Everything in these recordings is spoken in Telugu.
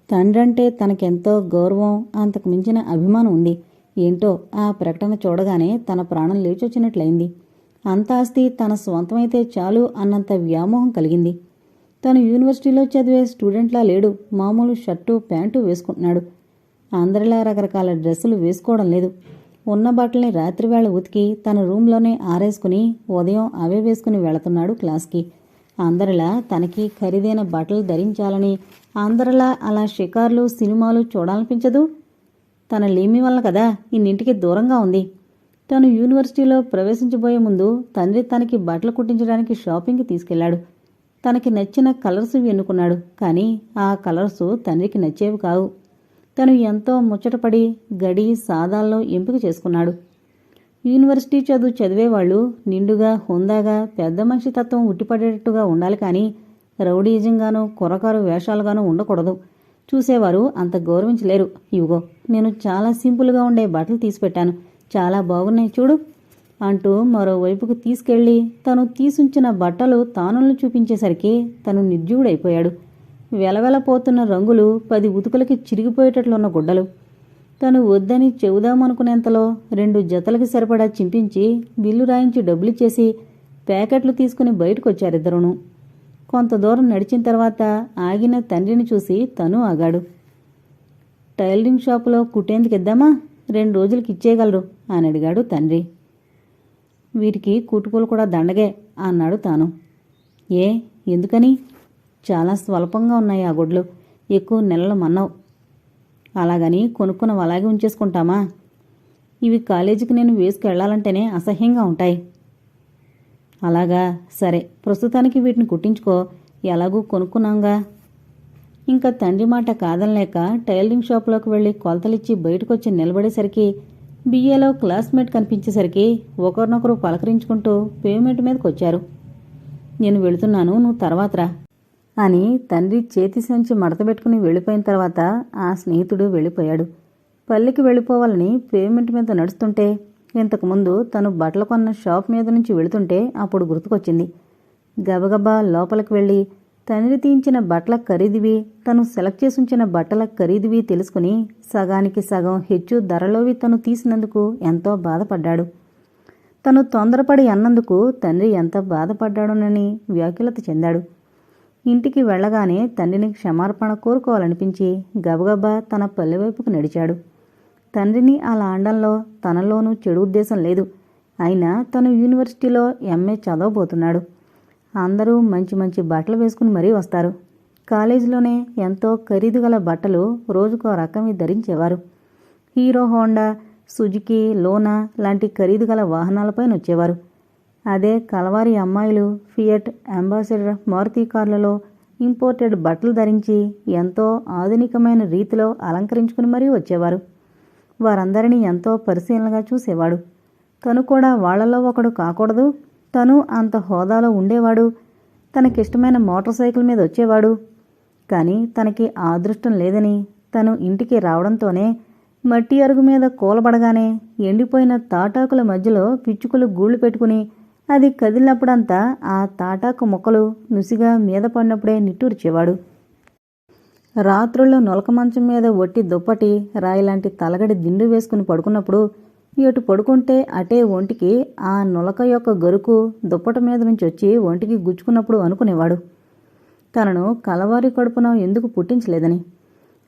తండ్రంటే తనకెంతో గౌరవం, అంతకు మించిన అభిమానం ఉంది. ఏంటో ఆ ప్రకటన చూడగానే తన ప్రాణం లేచొచ్చినట్లయింది. అంత ఆస్తి తన స్వంతమైతే చాలు అన్నంత వ్యామోహం కలిగింది. తను యూనివర్సిటీలో చదివే స్టూడెంట్లా లేడు. మామూలు షర్టు ప్యాంటు వేసుకుంటున్నాడు. అందరిలా రకరకాల డ్రెస్సులు వేసుకోవడం లేదు. ఉన్న బట్టల్ని రాత్రివేళ ఉతికి తన రూంలోనే ఆరేసుకుని ఉదయం అవే వేసుకుని వెళుతున్నాడు క్లాస్కి. అందరిలా తనకి ఖరీదైన బట్టలు ధరించాలని, అందరిలా అలా షికార్లు సినిమాలు చూడాలనిపించదు. తన లేమి వల్ల కదా ఇన్నింటికి దూరంగా ఉంది. తను యూనివర్సిటీలో ప్రవేశించబోయే ముందు తండ్రి తనకి బట్టలు కుట్టించడానికి షాపింగ్కి తీసుకెళ్లాడు. తనకి నచ్చిన కలర్స్ ఎన్నుకున్నాడు. కానీ ఆ కలర్స్ తండ్రికి నచ్చేవి కావు. తను ఎంతో ముచ్చటపడి గడి సాదాల్లో ఎంపిక చేసుకున్నాడు. యూనివర్సిటీ చదువు చదివేవాళ్లు నిండుగా, హుందాగా, పెద్ద మనిషి తత్వం ఉట్టిపడేటట్టుగా ఉండాలి. కానీ రౌడీజంగానూ కుర్రకారు వేషాలుగానూ ఉండకూడదు. చూసేవారు అంత గౌరవించలేరు. ఇవిగో నేను చాలా సింపుల్గా ఉండే బట్టలు తీసిపెట్టాను, చాలా బాగున్నాయి చూడు అంటూ మరోవైపుకు తీసుకెళ్లి తను తీసుంచిన బట్టలు తానులను చూపించేసరికి తను నిర్జీవుడైపోయాడు. వెలవెలపోతున్న రంగులు, 10 ఉతుకులకి చిరిగిపోయేటట్లున్న గుడ్డలు. తను వద్దని చెబుదామనుకునేంతలో 2 జతలకి సరిపడా చింపించి బిల్లు రాయించి డబ్బులిచ్చేసి ప్యాకెట్లు తీసుకుని బయటకొచ్చారిద్దరూను. కొంత దూరం నడిచిన తర్వాత ఆగిన తండ్రిని చూసి తను ఆగాడు. టైలరింగ్ షాపులో కుట్టేందుకిద్దామా? 2 రోజులకి ఇచ్చేయగలరు అని అడిగాడు తండ్రి. వీరికి కుట్టుకోలు కూడా దండగే అన్నాడు తాను. ఏ ఎందుకని? చాలా స్వల్పంగా ఉన్నాయి ఆ గుడ్లు, ఎక్కువ నెలలు మన్నావు. అలాగని కొనుక్కున్నవి అలాగే ఉంచేసుకుంటామా? ఇవి కాలేజీకి నేను వేసుకెళ్లాలంటేనే అసహ్యంగా ఉంటాయి. అలాగా, సరే ప్రస్తుతానికి వీటిని కుట్టించుకో, ఎలాగూ కొనుక్కున్నాంగా. ఇంకా తండ్రి మాట కాదనలేక టైలరింగ్ షాపులోకి వెళ్లి కొలతలిచ్చి బయటకొచ్చి నిలబడేసరికి బిఏలో క్లాస్మేట్ కనిపించేసరికి ఒకరినొకరు పలకరించుకుంటూ పేమెంట్ మీదకొచ్చారు. నేను వెళుతున్నాను, నువ్వు తర్వాతరా అని తండ్రి చేతి సంచి మడతబెట్టుకుని వెళ్ళిపోయిన తర్వాత ఆ స్నేహితుడు వెళ్ళిపోయాడు. పల్లెకి వెళ్ళిపోవాలని పేమెంట్ మీద నడుస్తుంటే ఇంతకుముందు తను బట్టలు కొన్న షాప్ మీద నుంచి వెళుతుంటే అప్పుడు గుర్తుకొచ్చింది. గబగబా లోపలికి వెళ్ళి తండ్రి తీయించిన బట్టల ఖరీదువి, తను సెలెక్ట్ చేసుంచిన బట్టల ఖరీదువి తెలుసుకుని సగానికి సగం హెచ్చు ధరలోవి తను తీసినందుకు ఎంతో బాధపడ్డాడు. తను తొందరపడి అన్నందుకు తండ్రి ఎంత బాధపడ్డాడోనని వ్యాకులత చెందాడు. ఇంటికి వెళ్లగానే తండ్రిని క్షమార్పణ కోరుకోవాలనిపించి గబగబా తన పల్లెవైపుకు నడిచాడు. తండ్రిని అలా అనడంలో తనలోనూ చెడు ఉద్దేశం లేదు. అయినా తను యూనివర్సిటీలో ఎంఏ చదవబోతున్నాడు. అందరూ మంచి మంచి బట్టలు వేసుకుని మరీ వస్తారు. కాలేజీలోనే ఎంతో ఖరీదు గల బట్టలు రోజుకో రకమి ధరించేవారు. హీరో హోండా, సుజుకి, లోనా లాంటి ఖరీదు గల వాహనాలపైన వచ్చేవారు. అదే కలవారి అమ్మాయిలు ఫియట్, అంబాసిడర్, మారుతి కార్లలో ఇంపోర్టెడ్ బట్టలు ధరించి ఎంతో ఆధునికమైన రీతిలో అలంకరించుకుని మరీ వచ్చేవారు. వారందరినీ ఎంతో పరిశీలనగా చూసేవాడు. తను కూడా వాళ్లలో ఒకడు కాకూడదు? తను అంత హోదాలో ఉండేవాడు, తనకిష్టమైన మోటార్ సైకిల్ మీద వచ్చేవాడు. కానీ తనకి ఆ అదృష్టం లేదని తను ఇంటికి రావడంతోనే మట్టి అరుగు మీద కూలబడగానే ఎండిపోయిన తాటాకుల మధ్యలో పిచ్చుకలు గూళ్ళు పెట్టుకుని అది కదిలినప్పుడంతా ఆ తాటాకు మొక్కలు నుసిగా మీద పడినప్పుడే నిట్టూర్చేవాడు. రాత్రుల్లో నొలక మంచం మీద ఒట్టి దుప్పటి, రాయిలాంటి తలగడి దిండు వేసుకుని పడుకున్నప్పుడు ఎటు పడుకుంటే అటే ఒంటికి ఆ నులక యొక్క గరుకు దుప్పట మీద నుంచి వచ్చి ఒంటికి గుచ్చుకున్నప్పుడు అనుకునేవాడు తనను కలవారి కడుపున ఎందుకు పుట్టించలేదని.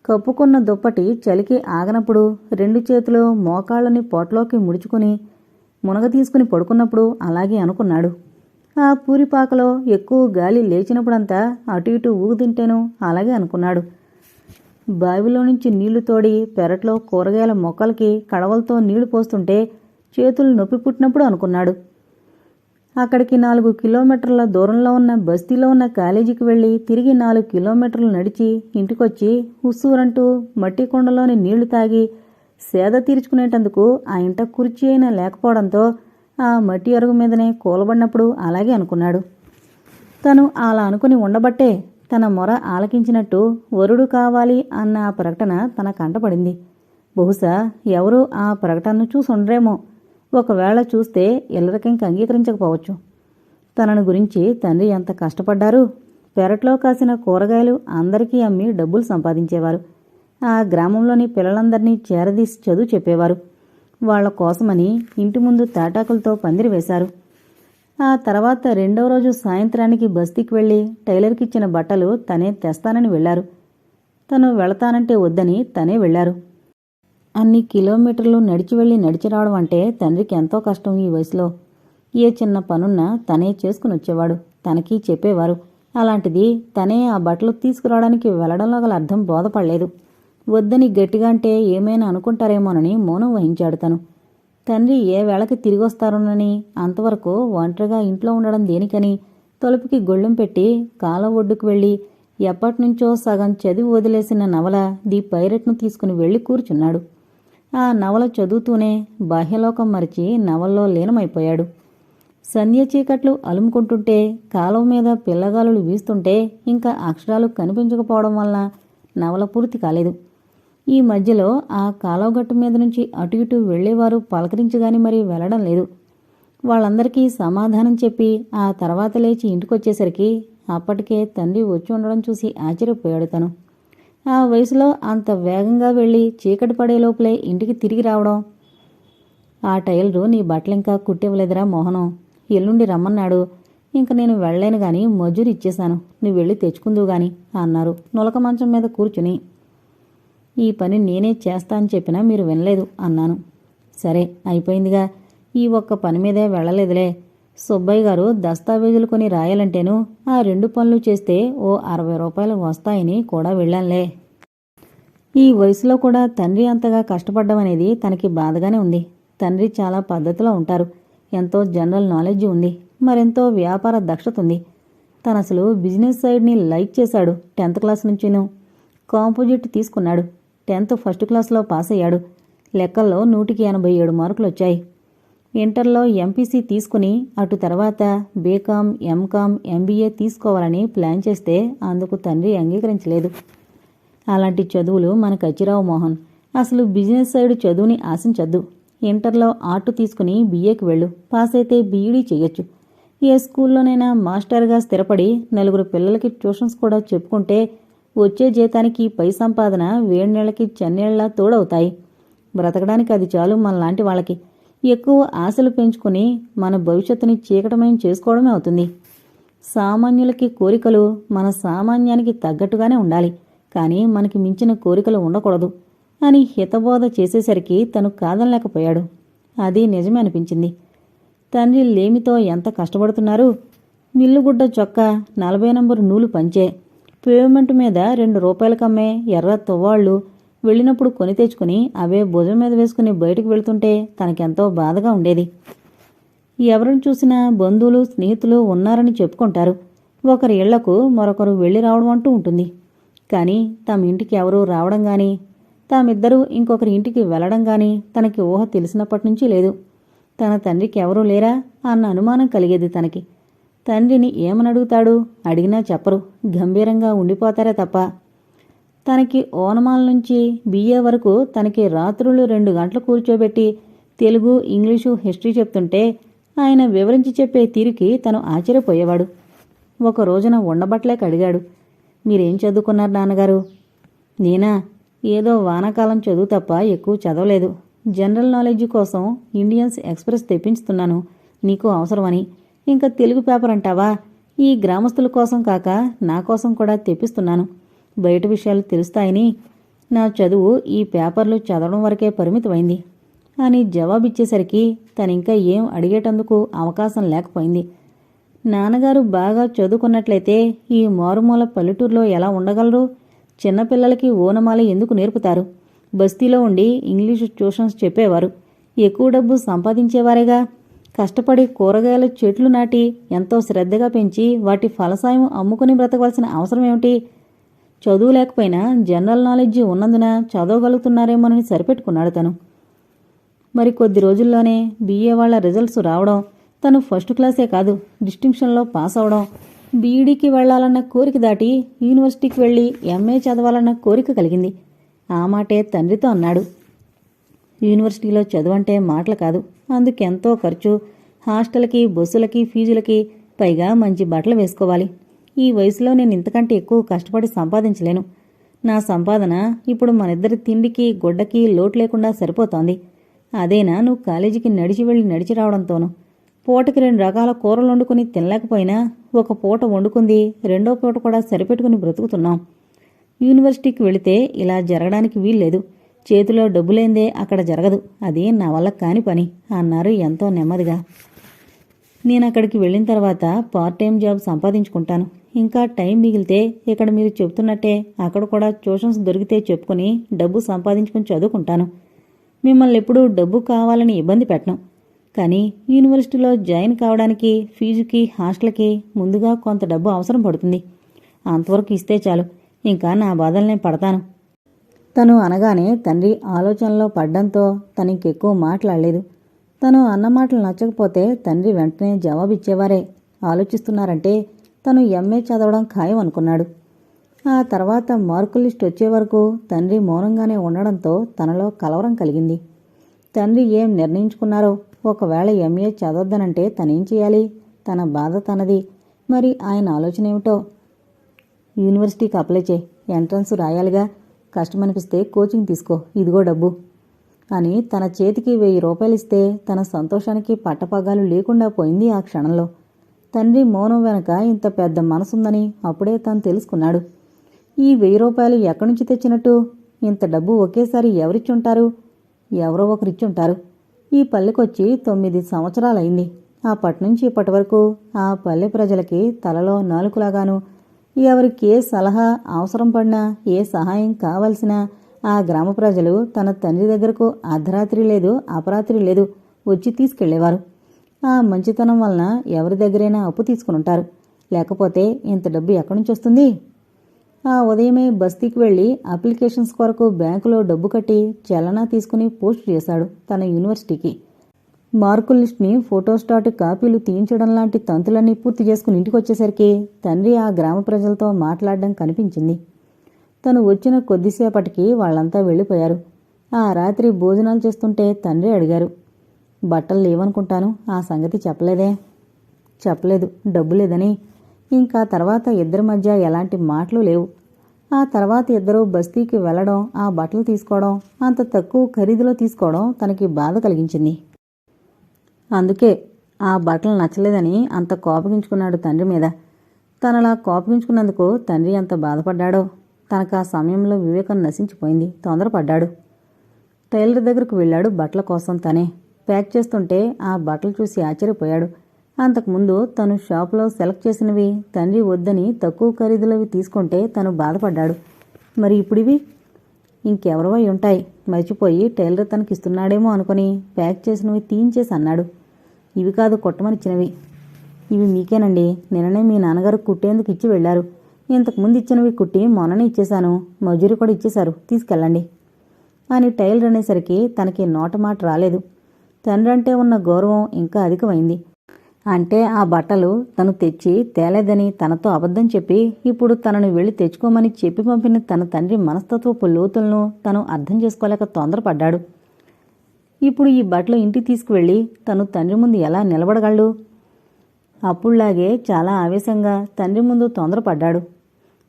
కప్పుకున్న దుప్పటి చలికి ఆగనప్పుడు 2 చేతులు మోకాళ్ళని పొట్లోకి ముడుచుకుని మునగ తీసుకుని పడుకున్నప్పుడు అలాగే అనుకున్నాడు. ఆ పూరిపాకలో ఎక్కువ గాలి లేచినప్పుడంతా అటు ఇటు ఊగుతింటేనూ అలాగే అనుకున్నాడు. బావిలో నుంచి నీళ్లు తోడి పెరట్లో కూరగాయల మొక్కలకి కడవలతో నీళ్లు పోస్తుంటే చేతులు నొప్పి పుట్టినప్పుడు అనుకున్నాడు. అక్కడికి 4 కిలోమీటర్ల దూరంలో ఉన్న బస్తీలో ఉన్న కాలేజీకి వెళ్లి తిరిగి 4 కిలోమీటర్లు నడిచి ఇంటికొచ్చి హుస్సూరంటూ మట్టి కొండలోని నీళ్లు తాగి సేద తీర్చుకునేటందుకు ఆ ఇంట కుర్చీ అయినా లేకపోవడంతో ఆ మట్టి అరుగు మీదనే కూలబడినప్పుడు అలాగే అనుకున్నాడు. తను అలా అనుకుని ఉండబట్టే తన మొర ఆలకించినట్టు వరుడు కావాలి అన్న ఆ ప్రకటన తన కంటపడింది. బహుశా ఎవరూ ఆ ప్రకటనను చూసుండ్రేమో. ఒకవేళ చూస్తే ఎల్లరికింక అంగీకరించకపోవచ్చు. తనను గురించి తండ్రి ఎంత కష్టపడ్డారు. పెరట్లో కాసిన కూరగాయలు అందరికీ అమ్మి డబ్బులు సంపాదించేవారు. ఆ గ్రామంలోని పిల్లలందరినీ చేరదీసి చదువు చెప్పేవారు. వాళ్ల కోసమని ఇంటి ముందు తాటాకులతో పందిరి వేశారు. ఆ తర్వాత రెండో రోజు సాయంత్రానికి బస్తీకి వెళ్లి టైలర్కిచ్చిన బట్టలు తనే తెస్తానని వెళ్లారు. తను వెళతానంటే వద్దని తనే వెళ్లారు. అన్ని కిలోమీటర్లు నడిచి వెళ్లి నడిచి రావడం అంటే తండ్రికి ఎంతో కష్టం. ఈ వయసులో ఏ చిన్న పనున్నా తనే చేసుకుని వచ్చేవాడు. తనకి చెప్పేవారు. అలాంటిది తనే ఆ బట్టలు తీసుకురావడానికి వెళ్లడంలో గల అర్థం బోధపడలేదు. వద్దని గట్టిగా అంటే ఏమైనా అనుకుంటారేమోనని మౌనం వహించాడు తను. తండ్రి ఏ వేళకి తిరిగొస్తారోనని, అంతవరకు ఒంటరిగా ఇంట్లో ఉండడం దేనికని తలుపుకి గొళ్ళెం పెట్టి కాలం ఒడ్డుకు వెళ్లి ఎప్పటినుంచో సగం చదివి వదిలేసిన నవల ది పైరెట్ను తీసుకుని వెళ్లి కూర్చున్నాడు. ఆ నవల చదువుతూనే బాహ్యలోకం మరిచి నవల్లో లీనమైపోయాడు. సంధ్య చీకట్లు అలుముకుంటుంటే, కాలువ మీద పిల్లగాలులు వీస్తుంటే ఇంకా అక్షరాలు కనిపించకపోవడం వలన నవల పూర్తి కాలేదు. ఈ మధ్యలో ఆ కాలువగట్టు మీద నుంచి అటు ఇటు వెళ్లేవారు పలకరించగాని మరీ వెళ్లడం లేదు. వాళ్ళందరికీ సమాధానం చెప్పి ఆ తర్వాత లేచి ఇంటికొచ్చేసరికి అప్పటికే తండ్రి వచ్చి ఉండడం చూసి ఆశ్చర్యపోయాడు తను. ఆ వయసులో అంత వేగంగా వెళ్లి చీకటి పడే లోపలే ఇంటికి తిరిగి రావడం. ఆ టైలరు నీ బట్టలింకా కుట్టివ్వలేదురా మోహనం, ఎల్లుండి రమ్మన్నాడు. ఇంక నేను వెళ్లేను గాని మజూరు ఇచ్చేశాను, నువ్వు వెళ్ళి తెచ్చుకుందువు గాని అన్నారు నులక మంచం మీద కూర్చుని. ఈ పని నేనే చేస్తా అని చెప్పినా మీరు వినలేదు అన్నాను. సరే అయిపోయిందిగా, ఈ ఒక్క పని మీదే వెళ్లలేదులే. సుబ్బయ్య గారు దస్తావేజులు కొని రాయాలంటేను ఆ 2 పనులు చేస్తే ఓ 60 రూపాయలు వస్తాయని కూడా వెళ్ళానులే. ఈ వయసులో కూడా తండ్రి అంతగా కష్టపడ్డమనేది తనకి బాధగానే ఉంది. తండ్రి చాలా పద్ధతిలో ఉంటారు. ఎంతో జనరల్ నాలెడ్జ్ ఉంది. మరెంతో వ్యాపార దక్షత ఉంది. తనసలు బిజినెస్ సైడ్ని లైక్ చేశాడు. 10th క్లాస్ నుంచిను కాంపోజిట్ తీసుకున్నాడు. 10th ఫస్ట్ క్లాస్లో పాస్ అయ్యాడు. లెక్కల్లో 187 మార్కులు వచ్చాయి. ఇంటర్లో ఎంపీసీ తీసుకుని అటు తర్వాత బీకామ్, ఎంకామ్, ఎంబీఏ తీసుకోవాలని ప్లాన్ చేస్తే అందుకు తండ్రి అంగీకరించలేదు. అలాంటి చదువులు మనకు అచ్చిరావు మోహన్. అసలు బిజినెస్ సైడ్ చదువుని ఆశించద్దు. ఇంటర్లో ఆర్ట్ తీసుకుని బీఏకి వెళ్ళు. పాస్ అయితే బీఈడీ చెయ్యొచ్చు. ఏ స్కూల్లోనైనా మాస్టర్గా స్థిరపడి 4 పిల్లలకి ట్యూషన్స్ కూడా చెప్పుకుంటే వచ్చే జీతానికి పై సంపాదన వేడినీళ్లకి చన్నీళ్లా తోడవుతాయి. బ్రతకడానికి అది చాలు మనలాంటి వాళ్ళకి. ఎక్కువ ఆశలు పెంచుకుని మన భవిష్యత్తుని చీకటమయం చేసుకోవడమే అవుతుంది. సామాన్యులకి కోరికలు మన సామాన్యానికి తగ్గట్టుగానే ఉండాలి, కానీ మనకి మించిన కోరికలు ఉండకూడదు అని హితబోధ చేసేసరికి తను కాదనలేకపోయాడు. అది నిజమే అనిపించింది. తండ్రి లేమితో ఎంత కష్టపడుతున్నారు. మిల్లుగుడ్డ చొక్కా, 40 నంబరు నూలు పంచే, పేమెంట్ మీద 2 రూపాయలకమ్మే ఎర్ర తువ్వాళ్లు వెళ్ళినప్పుడు కొని తెచ్చుకుని అవే భుజం మీద వేసుకుని బయటకు వెళుతుంటే తనకెంతో బాధగా ఉండేది. ఎవరిని చూసినా బంధువులు, స్నేహితులు ఉన్నారని చెప్పుకుంటారు. ఒకరి ఇళ్లకు మరొకరు వెళ్లి రావడం అంటూ ఉంటుంది. కానీ తమ ఇంటికి ఎవరూ రావడం గాని, తామిద్దరూ ఇంకొకరి ఇంటికి వెళ్లడం గాని తనకి ఊహ తెలిసినప్పటి నుంచి లేదు. తన తండ్రికి ఎవరూ లేరా అన్న అనుమానం కలిగేది తనకి. తండ్రిని ఏమనడుగుతాడు? అడిగినా చెప్పరు. గంభీరంగా ఉండిపోతారే తప్ప. తనకి ఓనమాల నుంచి బిఏ వరకు తనకి రాత్రులు 2 గంటలు కూర్చోబెట్టి తెలుగు, ఇంగ్లీషు, హిస్టరీ చెప్తుంటే ఆయన వివరించి చెప్పే తీరుకి తను ఆశ్చర్యపోయేవాడు. ఒక రోజున ఉండబట్టలేక అడిగాడు, మీరేం చదువుకున్నారు నాన్నగారు? నేనా? ఏదో వానాకాలం చదువు తప్ప ఎక్కువ చదవలేదు. జనరల్ నాలెడ్జ్ కోసం ఇండియన్స్ ఎక్స్ప్రెస్ తెప్పించుతున్నాను, నీకు అవసరమని. ఇంకా తెలుగు పేపర్ అంటావా? ఈ గ్రామస్తుల కోసం కాక నా కోసం కూడా తెప్పిస్తున్నాను. బయట విషయాలు తెలుస్తాయని. నా చదువు ఈ పేపర్లు చదవడం వరకే పరిమితమైంది అని జవాబిచ్చేసరికి తనింకా ఏం అడిగేటందుకు అవకాశం లేకపోయింది. నాన్నగారు బాగా చదువుకున్నట్లయితే ఈ మారుమూల పల్లెటూరులో ఎలా ఉండగలరు? చిన్నపిల్లలకి ఓనమాల ఎందుకు నేర్పుతారు? బస్తీలో ఉండి ఇంగ్లీషు ట్యూషన్స్ చెప్పేవారు. ఎక్కువ డబ్బు సంపాదించేవారేగా. కష్టపడి కూరగాయల చెట్లు నాటి ఎంతో శ్రద్ధగా పెంచి వాటి ఫలసాయం అమ్ముకుని బ్రతకవలసిన అవసరమేమిటి? చదువు లేకపోయినా జనరల్ నాలెడ్జి ఉన్నందున చదవగలుగుతున్నారేమోనని సరిపెట్టుకున్నాడు తను. మరి కొద్ది రోజుల్లోనే బీఏ వాళ్ల రిజల్ట్స్ రావడం, తను ఫస్ట్ క్లాసే కాదు డిస్టింక్షన్లో పాస్ అవడం, బీఈడీకి వెళ్లాలన్న కోరిక దాటి యూనివర్సిటీకి వెళ్లి ఎంఏ చదవాలన్న కోరిక కలిగింది. ఆ మాటే తండ్రితో అన్నాడు. యూనివర్సిటీలో చదువంటే మాటలు కాదు, అందుకెంతో ఖర్చు. హాస్టల్కి, బస్సులకి, ఫీజులకి, పైగా మంచి బట్టలు వేసుకోవాలి. ఈ వయసులో నేను ఇంతకంటే ఎక్కువ కష్టపడి సంపాదించలేను. నా సంపాదన ఇప్పుడు మనిద్దరి తిండికి గుడ్డకి లోటు లేకుండా సరిపోతోంది. అదేనా నువ్వు కాలేజీకి నడిచి వెళ్ళి నడిచి రావడంతోనూ. పూటకి 2 రకాల కూరలు వండుకుని తినలేకపోయినా ఒక పూట వండుకుంది, రెండో పూట కూడా సరిపెట్టుకుని బ్రతుకుతున్నాం. యూనివర్సిటీకి వెళితే ఇలా జరగడానికి వీల్లేదు. చేతిలో డబ్బులేందే అక్కడ జరగదు. అది నా వల్ల కాని పని అన్నారు ఎంతో నెమ్మదిగా. నేనక్కడికి వెళ్ళిన తర్వాత పార్ట్ టైం జాబ్ సంపాదించుకుంటాను. ఇంకా టైం మిగిలితే ఇక్కడ మీరు చెప్తున్నట్టే అక్కడ కూడా ట్యూషన్స్ దొరికితే చెప్పుకుని డబ్బు సంపాదించుకుని చదువుకుంటాను. మిమ్మల్ని ఎప్పుడూ డబ్బు కావాలని ఇబ్బంది పెట్టను. కానీ యూనివర్సిటీలో జాయిన్ కావడానికి ఫీజుకి హాస్టల్కి ముందుగా కొంత డబ్బు అవసరం పడుతుంది. అంతవరకు ఇస్తే చాలు. ఇంకా నా బాధల్నే పడతాను. తను అనగానే తండ్రి ఆలోచనలో పడ్డంతో తనకెక్కువ మాట్లాడలేదు. తను అన్న మాటలు నచ్చకపోతే తండ్రి వెంటనే జవాబిచ్చేవారే. ఆలోచిస్తున్నారంటే తను ఎంఏ చదవడం ఖాయం అనుకున్నాడు. ఆ తర్వాత మార్కుల లిస్ట్ వచ్చే వరకు తండ్రి మౌనంగానే ఉండడంతో తనలో కలవరం కలిగింది. తండ్రి ఏం నిర్ణయించుకున్నారో. ఒకవేళ ఎంఏ చదవద్దనంటే తనేం చేయాలి? తన బాధ తనది. మరి ఆయన ఆలోచన ఏమిటో? యూనివర్సిటీకి అప్లై చేయి, ఎంట్రన్స్ రాయాలిగా, కష్టమనిపిస్తే కోచింగ్ తీసుకో, ఇదిగో డబ్బు అని తన చేతికి 1000 రూపాయలు ఇస్తే తన సంతోషానికి పట్టపగ్గాలు లేకుండా పోయింది ఆ క్షణంలో. తండ్రి మౌనం వెనక ఇంత పెద్ద మనసుందని అప్పుడే తను తెలుసుకున్నాడు. ఈ 1000 రూపాయలు ఎక్కడి నుంచి తెచ్చినట్టు? ఇంత డబ్బు ఒకేసారి ఎవరిచ్చుంటారు? ఎవరో ఒకరిచ్చుంటారు. ఈ పల్లెకొచ్చి 9 సంవత్సరాలైంది. అప్పటినుంచి ఇప్పటి వరకు ఆ పల్లె ప్రజలకి తలలో నాలుకలాగాను, ఎవరికి ఏ సలహా అవసరం పడినా, ఏ సహాయం కావలసినా ఆ గ్రామ ప్రజలు తన తండ్రి దగ్గరకు అర్ధరాత్రి లేదు, అపరాత్రి లేదు వచ్చి తీసుకెళ్లేవారు. ఆ మంచితనం వలన ఎవరి దగ్గరైనా అప్పు తీసుకునుంటారు. లేకపోతే ఇంత డబ్బు ఎక్కడి నుంచి వస్తుంది? ఆ ఉదయమే బస్తీకి వెళ్లి అప్లికేషన్స్ కొరకు బ్యాంకులో డబ్బు కట్టి చలనా తీసుకుని పోస్ట్ చేశాడు తన యూనివర్సిటీకి. మార్కుల లిస్ట్ని ఫోటోస్టాట్ కాపీలు తీయించడం లాంటి తంతులన్నీ పూర్తి చేసుకుని ఇంటికొచ్చేసరికి తండ్రి ఆ గ్రామ ప్రజలతో మాట్లాడడం కనిపించింది. తను వచ్చిన కొద్దిసేపటికి వాళ్లంతా వెళ్ళిపోయారు. ఆ రాత్రి భోజనాలు చేస్తుంటే తండ్రి అడిగారు, బట్టలు లేవనుకుంటాను, ఆ సంగతి చెప్పలేదే? చెప్పలేదు, డబ్బు లేదని. ఇంకా తర్వాత ఇద్దరి మధ్య ఎలాంటి మాటలు లేవు. ఆ తర్వాత ఇద్దరూ బస్తీకి వెళ్లడం, ఆ బట్టలు తీసుకోవడం, అంత తక్కువ ఖరీదులో తీసుకోవడం తనకి బాధ కలిగించింది. అందుకే ఆ బట్టలు నచ్చలేదని అంత కోపగించుకున్నాడు తండ్రి మీద. తనలా కోపగించుకున్నందుకు తండ్రి ఎంత బాధపడ్డాడో. తనకు ఆ సమయంలో వివేకం నశించిపోయింది. తొందరపడ్డాడు. టైలర్ దగ్గరకు వెళ్ళాడు బట్టల కోసం. తనే ప్యాక్ చేస్తుంటే ఆ బట్టలు చూసి ఆశ్చర్యపోయాడు. అంతకుముందు తను షాపులో సెలెక్ట్ చేసినవి తండ్రి వద్దని తక్కువ ఖరీదులవి తీసుకుంటే తను బాధపడ్డాడు. మరి ఇప్పుడివి ఇంకెవరివై ఉంటాయి, మర్చిపోయి టైలర్ తనకిస్తున్నాడేమో అనుకుని ప్యాక్ చేసినవి తీయించేసి అన్నాడు, ఇవి కాదు కుట్టమనిచ్చినవి. ఇవి మీకేనండి, నిన్ననే మీ నాన్నగారు కుట్టేందుకు ఇచ్చి వెళ్లారు. ఇంతకుముందు ఇచ్చినవి కుట్టి మొన్ననే ఇచ్చేశాను, మజూరి కూడా ఇచ్చేశారు, తీసుకెళ్ళండి అని టైలర్ అనేసరికి తనకి నోటమాట రాలేదు. తండ్రి అంటే ఉన్న గౌరవం ఇంకా అధికమైంది. అంటే ఆ బట్టలు తను తెచ్చి తేలేదని తనతో అబద్ధం చెప్పి ఇప్పుడు తనను వెళ్లి తెచ్చుకోమని చెప్పి పంపిన తన తండ్రి మనస్తత్వపు లోతులను తను అర్థం చేసుకోలేక తొందరపడ్డాడు. ఇప్పుడు ఈ బట్టలు ఇంటికి తీసుకువెళ్ళి తను తండ్రి ముందు ఎలా నిలబడగలడు? అప్పుడులాగే చాలా ఆవేశంగా తండ్రి ముందు తొందరపడ్డాడు.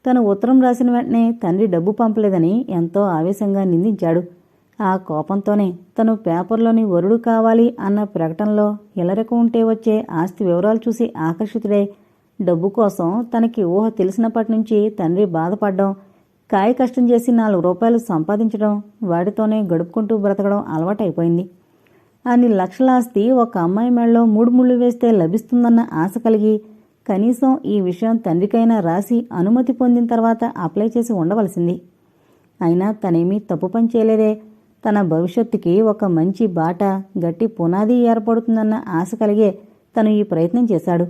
తను ఉత్తరం రాసిన వెంటనే తండ్రి డబ్బు పంపలేదని ఎంతో ఆవేశంగా నిందించాడు. ఆ కోపంతోనే తను పేపర్లోని వరుడు కావాలి అన్న ప్రకటనలో ఇలరకు ఉంటే వచ్చే ఆస్తి వివరాలు చూసి ఆకర్షితుడై డబ్బు కోసం తనకి ఊహ తెలిసినప్పటి నుంచి తండ్రి బాధపడ్డం, కాయ కష్టం చేసి 4 రూపాయలు సంపాదించడం, వాటితోనే గడుపుకుంటూ బ్రతకడం అలవాటైపోయింది. అన్ని లక్షల ఆస్తి ఒక అమ్మాయి మెడలో 3 ముళ్ళు వేస్తే లభిస్తుందన్న ఆశ కలిగి కనీసం ఈ విషయం తండ్రికైనా రాసి అనుమతి పొందిన తర్వాత అప్లై చేసి ఉండవలసింది. అయినా తనేమీ తప్పు పని చేయలేదే. తన భవిష్యత్తుకి ఒక మంచి బాట, గట్టి పునాది ఏర్పడుతుందన్న ఆశ కలిగే తను ఈ ప్రయత్నం చేశాడు.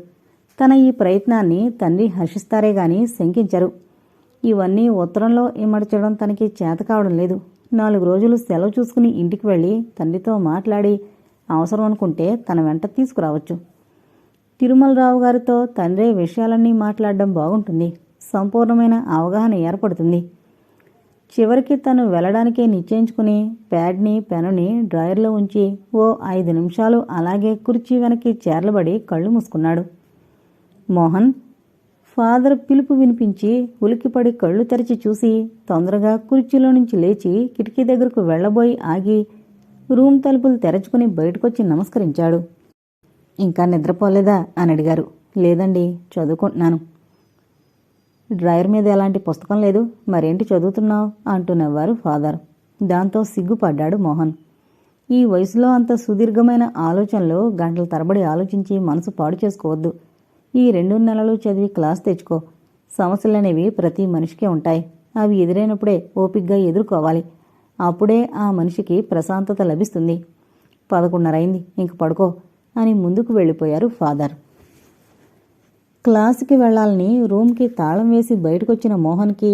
తన ఈ ప్రయత్నాన్ని తండ్రి హర్షిస్తారే గాని శంకించరు. ఇవన్నీ ఉత్తరంలో ఇమర్చడం తనకి చేత కావడం లేదు. 4 రోజులు సెలవు చూసుకుని ఇంటికి వెళ్ళి తండ్రితో మాట్లాడి అవసరం అనుకుంటే తన వెంట తీసుకురావచ్చు. తిరుమలరావు గారితో తండ్రి విషయాలన్నీ మాట్లాడడం బాగుంటుంది. సంపూర్ణమైన అవగాహన ఏర్పడుతుంది. చివరికి తను వెళ్లడానికే నిశ్చయించుకుని ప్యాడ్ని పెనుని డ్రాయర్లో ఉంచి ఓ 5 నిమిషాలు అలాగే కుర్చీ వెనక్కి చేర్లబడి కళ్ళు మూసుకున్నాడు. మోహన్ ఫాదర్ పిలుపు వినిపించి ఉలిక్కిపడి కళ్ళు తెరిచి చూసి తొందరగా కుర్చీలో నుంచి లేచి కిటికీ దగ్గరకు వెళ్లబోయి ఆగి రూమ్ తలుపులు తెరచుకుని బయటకొచ్చి నమస్కరించాడు. ఇంకా నిద్రపోలేదా అని అడిగారు. లేదండి, చదువుకుంటున్నాను. డ్రాయర్ మీద ఎలాంటి పుస్తకం లేదు, మరేంటి చదువుతున్నావు అంటూ నవ్వారు ఫాదర్. దాంతో సిగ్గుపడ్డాడు మోహన్. ఈ వయసులో అంత సుదీర్ఘమైన ఆలోచనలు గంటల తరబడి ఆలోచించి మనసు పాడు చేసుకోవద్దు. ఈ 2 నెలలు చదివి క్లాస్ తెచ్చుకో. సమస్యలనేవి ప్రతి మనిషికే ఉంటాయి. అవి ఎదురైనప్పుడే ఓపిగ్గా ఎదుర్కోవాలి. అప్పుడే ఆ మనిషికి ప్రశాంతత లభిస్తుంది. 11:30 అయింది, ఇంక పడుకో అని ముందుకు వెళ్ళిపోయారు ఫాదర్. క్లాసుకి వెళ్లాలని రూమ్కి తాళం వేసి బయటకొచ్చిన మోహన్కి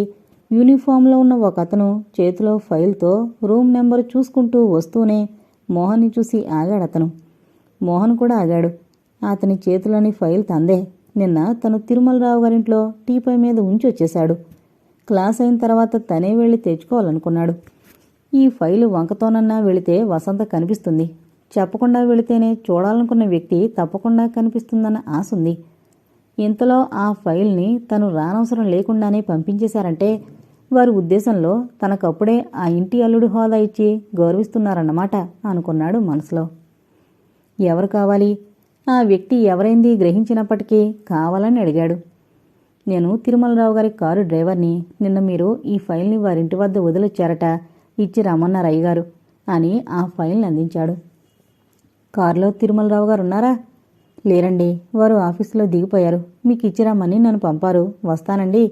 యూనిఫామ్లో ఉన్న ఒక అతను చేతిలో ఫైల్తో రూమ్ నెంబర్ చూసుకుంటూ వస్తూనే మోహన్ని చూసి ఆగాడతను. మోహన్ కూడా ఆగాడు. అతని చేతిలోని ఫైల్ తందే. నిన్న తను తిరుమలరావు గారింట్లో టీపై మీద ఉంచి వచ్చేశాడు. క్లాస్ అయిన తర్వాత తనే వెళ్ళి తెచ్చుకోవాలనుకున్నాడు. ఈ ఫైలు వంకతోనన్నా వెళితే వసంత కనిపిస్తుంది. చెప్పకుండా వెళితేనే చూడాలనుకున్న వ్యక్తి తప్పకుండా కనిపిస్తుందన్న ఆశ ఉంది. ఇంతలో ఆ ఫైల్ని తను రానవసరం లేకుండానే పంపించేశారంటే వారి ఉద్దేశంలో తనకప్పుడే ఆ ఇంటి అల్లుడి హోదా ఇచ్చి గౌరవిస్తున్నారన్నమాట అనుకున్నాడు మనసులో. ఎవరు కావాలి? ఆ వ్యక్తి ఎవరైంది గ్రహించినప్పటికీ కావాలని అడిగాడు. నేను తిరుమలరావు గారి కారు డ్రైవర్ని. నిన్న మీరు ఈ ఫైల్ని వారింటి వద్ద వదిలొచ్చారట, ఇచ్చి రమ్మన్నారు అయ్యగారు అని ఆ ఫైల్ని అందించాడు. కారులో తిరుమలరావు గారు ఉన్నారా? లేరండి, వారు ఆఫీసులో దిగిపోయారు. మీకు ఇచ్చిరమ్మని నన్ను పంపారు, వస్తానండి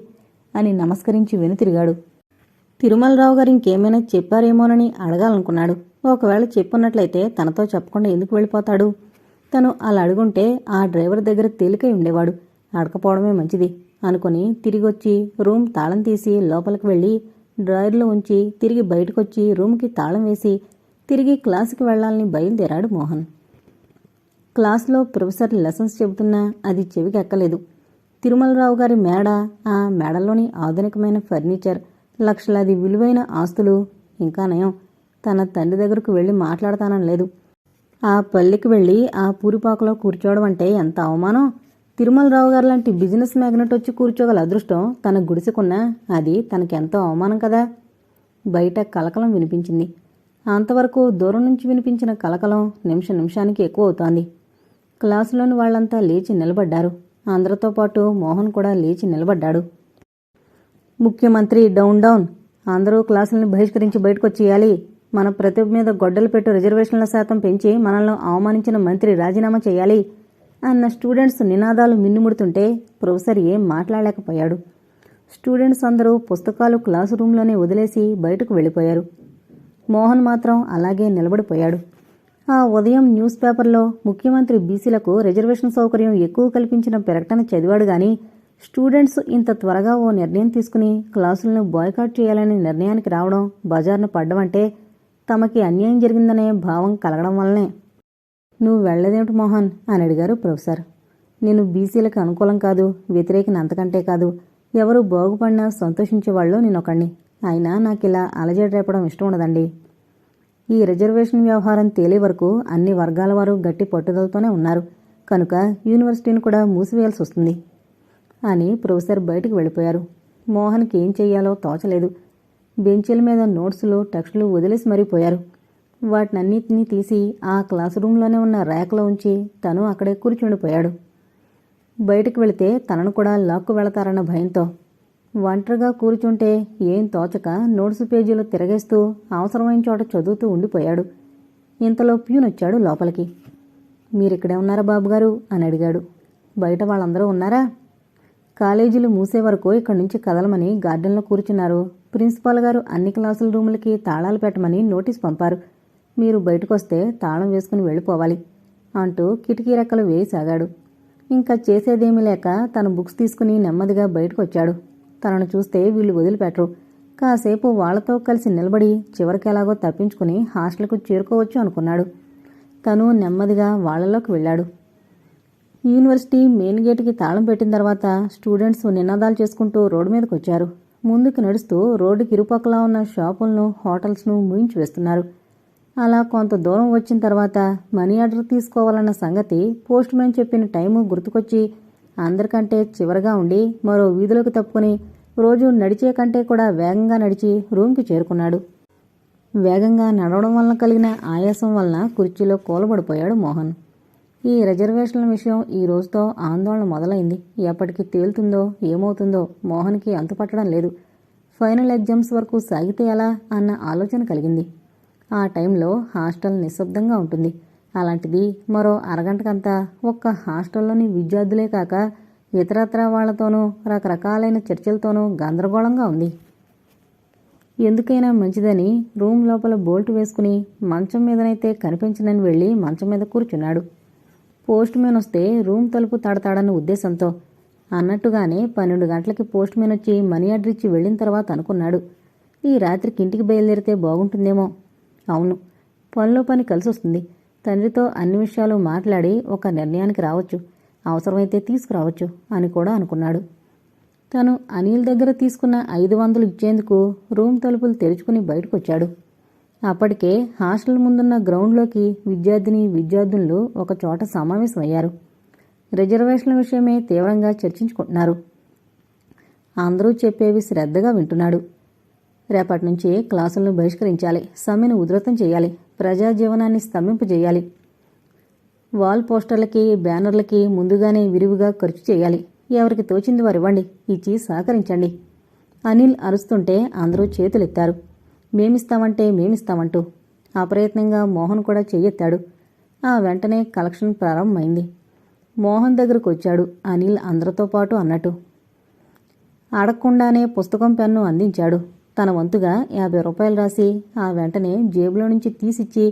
అని నమస్కరించి వెనుతిరిగాడు. తిరుమలరావు గారు ఇంకేమైనా చెప్పారేమోనని అడగాలనుకున్నాడు. ఒకవేళ చెప్పున్నట్లయితే తనతో చెప్పకుండా ఎందుకు వెళ్ళిపోతాడు? తను అలా అడుగుంటే ఆ డ్రైవర్ దగ్గర తేలికై ఉండేవాడు. అడకపోవడమే మంచిది అనుకుని తిరిగొచ్చి రూమ్ తాళం తీసి లోపలికి వెళ్ళి డ్రాయర్లో ఉంచి తిరిగి బయటకొచ్చి రూమ్కి తాళం వేసి తిరిగి క్లాసుకి వెళ్లాలని బయలుదేరాడు మోహన్. క్లాసులో ప్రొఫెసర్ లెసన్స్ చెబుతున్నా అది చెవికి ఎక్కలేదు. తిరుమలరావు గారి మేడ, ఆ మేడలోని ఆధునికమైన ఫర్నిచర్, లక్షలాది విలువైన ఆస్తులు, ఇంకా నయం తన తండ్రి దగ్గరకు వెళ్ళి మాట్లాడతానని లేదు. ఆ పల్లెకి వెళ్ళి ఆ పూరిపాకలో కూర్చోవడం అంటే ఎంత అవమానం. తిరుమలరావు గారు లాంటి బిజినెస్ మ్యాగ్నెట్ వచ్చి కూర్చోగల అదృష్టం తన గుడిసెకున్నా అది తనకెంతో అవమానం కదా. బయట కలకలం వినిపించింది. అంతవరకు దూరం నుంచి వినిపించిన కలకలం నిమిషానికి ఎక్కువ అవుతోంది. క్లాసులోని వాళ్లంతా లేచి నిలబడ్డారు. అందరితో పాటు మోహన్ కూడా లేచి నిలబడ్డాడు. ముఖ్యమంత్రి డౌన్ డౌన్, అందరూ క్లాసులను బహిష్కరించి బయటకొచ్చేయాలి. మన ప్రతిభ మీద గొడ్డలు పెట్టు రిజర్వేషన్ల శాతం పెంచి మనల్ని అవమానించిన మంత్రి రాజీనామా చేయాలి అన్న స్టూడెంట్స్ నినాదాలు మిన్నుముడుతుంటే ప్రొఫెసర్ ఏం మాట్లాడలేకపోయాడు. స్టూడెంట్స్ అందరూ పుస్తకాలు క్లాసు రూంలోనే వదిలేసి బయటకు వెళ్ళిపోయారు. మోహన్ మాత్రం అలాగే నిలబడిపోయాడు. ఆ ఉదయం న్యూస్ పేపర్లో ముఖ్యమంత్రి బీసీలకు రిజర్వేషన్ సౌకర్యం ఎక్కువ కల్పించిన ప్రకటన చదివాడు గాని స్టూడెంట్స్ ఇంత త్వరగా ఓ నిర్ణయం తీసుకుని క్లాసులను బాయ్కాట్ చేయాలనే నిర్ణయానికి రావడం, బజార్ను పడ్డమంటే తమకి అన్యాయం జరిగిందనే భావం కలగడం వల్లనే. నువ్వు వెళ్లదేమిటి మోహన్ అని అడిగారు ప్రొఫెసర్. నేను బీసీలకు అనుకూలం కాదు, వ్యతిరేకిని అంతకంటే కాదు. ఎవరు బాగుపడినా సంతోషించేవాళ్ళు నేనొకండి. అయినా నాకిలా అలజడి రేపడం ఇష్టం ఉండదండి. ఈ రిజర్వేషన్ వ్యవహారం తేలే వరకు అన్ని వర్గాల వారు గట్టి పట్టుదలతోనే ఉన్నారు కనుక యూనివర్సిటీని కూడా మూసివేయాల్సి వస్తుంది అని ప్రొఫెసర్ బయటికి వెళ్ళిపోయారు. మోహన్కి ఏం చెయ్యాలో తోచలేదు. బెంచీల మీద నోట్సులు, టెక్స్టులు వదిలేసి మరిపోయారు. వాటినన్నిటినీ తీసి ఆ క్లాసు రూంలోనే ఉన్న ర్యాక్లో ఉంచి తను అక్కడే కూర్చుండిపోయాడు. బయటకు వెళితే తనను కూడా లాక్కు వెళతారన్న భయంతో ఒంటరిగా కూర్చుంటే ఏం తోచక నోట్స్ పేజీలు తిరగేస్తూ అవసరమైన చోట చదువుతూ ఉండిపోయాడు. ఇంతలో ప్యూన్ వచ్చాడు లోపలికి. మీరిక్కడే ఉన్నారా బాబుగారు అని అడిగాడు. బయట వాళ్ళందరూ ఉన్నారా? కాలేజీలు మూసే వరకు ఇక్కడి నుంచి కదలమని గార్డెన్లో కూర్చున్నారు. ప్రిన్సిపాల్ గారు అన్ని క్లాసుల రూములకి తాళాలు పెట్టమని నోటీస్ పంపారు. మీరు బయటకొస్తే తాళం వేసుకుని వెళ్ళిపోవాలి అంటూ కిటికీ రెక్కలు వేయసాగాడు. ఇంకా చేసేదేమీ లేక తన బుక్స్ తీసుకుని నెమ్మదిగా బయటకొచ్చాడు. తనను చూస్తే వీళ్ళు వదిలిపెట్టరు. కాసేపు వాళ్లతో కలిసి నిలబడి చివరికెలాగో తప్పించుకుని హాస్టల్కు చేరుకోవచ్చు అనుకున్నాడు. తను నెమ్మదిగా వాళ్లలోకి వెళ్ళాడు. యూనివర్సిటీ మెయిన్ గేటుకి తాళం పెట్టిన తర్వాత స్టూడెంట్స్ నినాదాలు చేసుకుంటూ రోడ్డు మీదకి వచ్చారు. ముందుకు నడుస్తూ రోడ్డుకి ఇరుపక్కలా ఉన్న షాపులను, హోటల్స్ను ముయించి వేస్తున్నారు. అలా కొంత దూరం వచ్చిన తర్వాత మనీ ఆర్డర్ తీసుకోవాలన్న సంగతి పోస్ట్ మ్యాన్ చెప్పిన టైము గుర్తుకొచ్చి అందరికంటే చివరగా ఉండి మరో వీధిలోకి తప్పుకొని రోజు నడిచే కంటే కూడా వేగంగా నడిచి రూమ్కి చేరుకున్నాడు. వేగంగా నడవడం వలన కలిగిన ఆయాసం వలన కుర్చీలో కూలబడిపోయాడు మోహన్. ఈ రిజర్వేషన్ల విషయం ఈ రోజుతో ఆందోళన మొదలైంది. ఎప్పటికి తేలుతుందో ఏమవుతుందో మోహన్కి అంతుపట్టడం లేదు. ఫైనల్ ఎగ్జామ్స్ వరకు సాగితే ఎలా అన్న ఆలోచన కలిగింది. ఆ టైంలో హాస్టల్ నిశ్శబ్దంగా ఉంటుంది. అలాంటిది మరో అరగంటకంతా ఒక్క హాస్టల్లోని విద్యార్థులే కాక ఇతరత్రా వాళ్లతోనూ రకరకాలైన చర్చలతోనూ గందరగోళంగా ఉంది. ఎందుకైనా మంచిదని రూమ్ లోపల బోల్ట్ వేసుకుని మంచం మీదనైతే కనిపించనని వెళ్ళి మంచం మీద కూర్చున్నాడు. పోస్ట్ మ్యాన్ వస్తే రూమ్ తలుపు తడతాడన్న ఉద్దేశంతో. అన్నట్టుగానే 12 గంటలకి పోస్ట్ మ్యాన్ వచ్చి మనీ ఆర్డర్ ఇచ్చి వెళ్ళిన తర్వాత అనుకున్నాడు, ఈ రాత్రికి ఇంటికి బయలుదేరితే బాగుంటుందేమో. అవును, పనిలో పని కలిసొస్తుంది. తండ్రితో అన్ని విషయాలు మాట్లాడి ఒక నిర్ణయానికి రావచ్చు, అవసరమైతే తీసుకురావచ్చు అని కూడా అనుకున్నాడు. తను అనిల్ దగ్గర తీసుకున్న 500 ఇచ్చేందుకు రూమ్ తలుపులు తెరుచుకుని బయటకొచ్చాడు. అప్పటికే హాస్టల్ ముందున్న గ్రౌండ్లోకి విద్యార్థులు ఒక చోట సమావేశమయ్యారు. రిజర్వేషన్ల విషయమే తీవ్రంగా చర్చించుకుంటున్నారు. అందరూ చెప్పేవి శ్రద్ధగా వింటున్నాడు. రేపటి నుంచి క్లాసులను బహిష్కరించాలి, సమ్మెను ఉధృతం చేయాలి, ప్రజా జీవనాన్ని స్తంభింపజేయాలి, వాల్ పోస్టర్లకి బ్యానర్లకి ముందుగానే విరివిగా ఖర్చు చేయాలి, ఎవరికి తోచింది వారు ఇవ్వండి, ఇచ్చి సహకరించండి. అనిల్ అరుస్తుంటే అందరూ చేతులెత్తారు. మేమిస్తామంటూ. అప్రయత్నంగా మోహన్ కూడా చెయ్యెత్తాడు. ఆ వెంటనే కలెక్షన్ ప్రారంభమైంది. మోహన్ దగ్గరకు వచ్చాడు అనిల్ అందరితో పాటు అన్నట్టు. అడగకుండానే పుస్తకం పెన్ను అందించాడు. తన వంతుగా 50 రూపాయలు రాసి ఆ వెంటనే జేబులో నుంచి తీసిచ్చి